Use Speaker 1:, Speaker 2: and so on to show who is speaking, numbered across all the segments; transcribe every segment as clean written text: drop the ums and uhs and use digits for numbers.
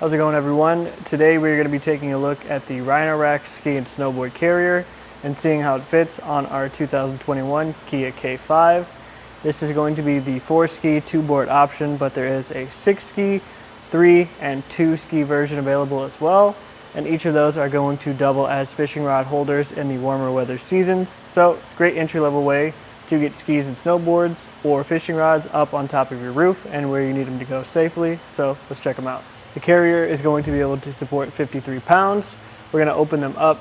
Speaker 1: How's it going, everyone? Today we're going to be taking a look at the Rhino-Rack Ski and Snowboard Carrier and seeing how it fits on our 2021 Kia K5. This is going to be the 4-ski 2-board option, but there is a 6-ski, 3 and 2-ski version available as well. And each of those are going to double as fishing rod holders in the warmer weather seasons. So it's a great entry-level way to get skis and snowboards or fishing rods up on top of your roof and where you need them to go safely. So let's check them out. The Carrier is going to be able to support 53 pounds. We're going to open them up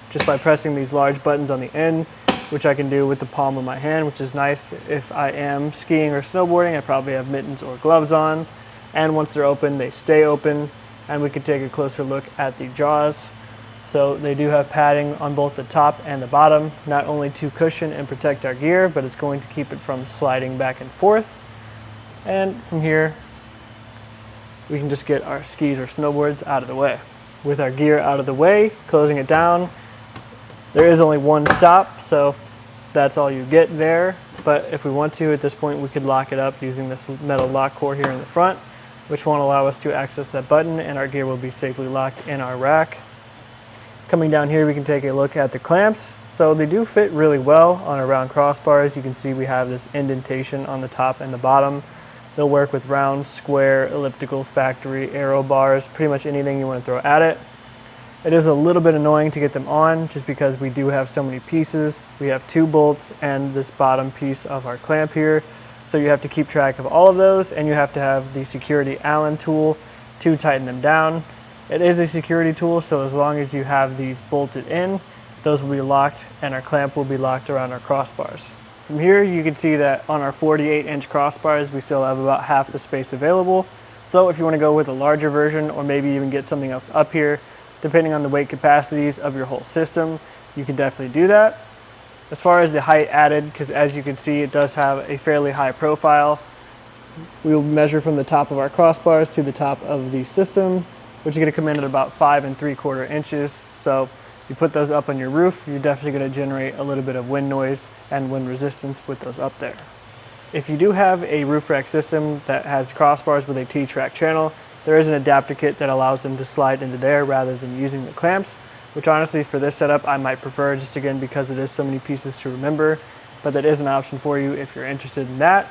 Speaker 1: just by pressing these large buttons on the end, which I can do with the palm of my hand, which is nice. If I am skiing or snowboarding, I probably have mittens or gloves on. And once they're open, they stay open. And we can take a closer look at the jaws. So they do have padding on both the top and the bottom, not only to cushion and protect our gear, but it's going to keep it from sliding back and forth. And from here, we can just get our skis or snowboards out of the way. With our gear out of the way, closing it down, there is only one stop, so that's all you get there. But if we want to, at this point, we could lock it up using this metal lock core here in the front, which won't allow us to access that button, and our gear will be safely locked in our rack. Coming down here, we can take a look at the clamps. So they do fit really well on our round crossbars. You can see we have this indentation on the top and the bottom. They'll work with round, square, elliptical, factory, arrow bars, pretty much anything you want to throw at it. It is a little bit annoying to get them on just because we do have so many pieces. We have 2 bolts and this bottom piece of our clamp here. So you have to keep track of all of those, and you have to have the security Allen tool to tighten them down. It is a security tool, so as long as you have these bolted in, those will be locked and our clamp will be locked around our crossbars. From here, you can see that on our 48-inch crossbars, we still have about half the space available. So if you want to go with a larger version, or maybe even get something else up here, depending on the weight capacities of your whole system, you can definitely do that. As far as the height added, because as you can see, it does have a fairly high profile. We will measure from the top of our crossbars to the top of the system, which is going to come in at about 5 3/4 inches. So you put those up on your roof, you're definitely going to generate a little bit of wind noise and wind resistance with those up there. If you do have a roof rack system that has crossbars with a T-track channel, there is an adapter kit that allows them to slide into there rather than using the clamps, which honestly for this setup I might prefer, just again because it is so many pieces to remember, but that is an option for you if you're interested in that.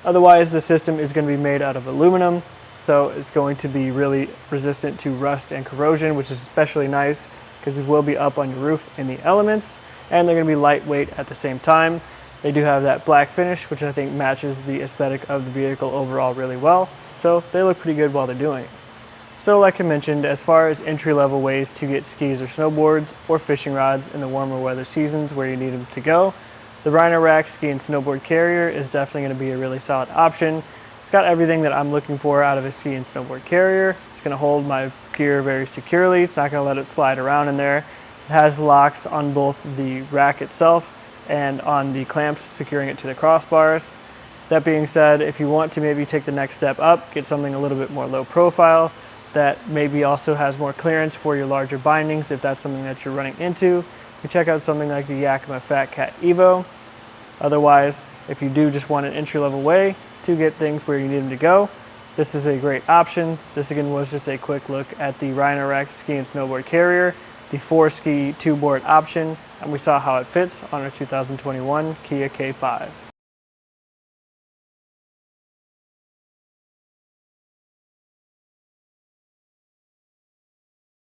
Speaker 1: Otherwise, the system is going to be made out of aluminum, so it's going to be really resistant to rust and corrosion, which is especially nice because it will be up on your roof in the elements, and they're going to be lightweight at the same time. They do have that black finish, which I think matches the aesthetic of the vehicle overall really well, so they look pretty good while they're doing it. So like I mentioned, as far as entry-level ways to get skis or snowboards or fishing rods in the warmer weather seasons where you need them to go, the Rhino-Rack Ski and Snowboard Carrier is definitely going to be a really solid option. It's got everything that I'm looking for out of a ski and snowboard carrier. It's going to hold my gear very securely. It's not going to let it slide around in there. It has locks on both the rack itself and on the clamps securing it to the crossbars. That being said, if you want to maybe take the next step up, get something a little bit more low profile that maybe also has more clearance for your larger bindings, if that's something that you're running into, you can check out something like the Yakima Fat Cat Evo. Otherwise, if you do just want an entry-level way to get things where you need them to go, this is a great option. This again was just a quick look at the Rhino-Rack Ski and Snowboard Carrier, the 4-ski 2-board option, and we saw how it fits on our 2021 Kia K5.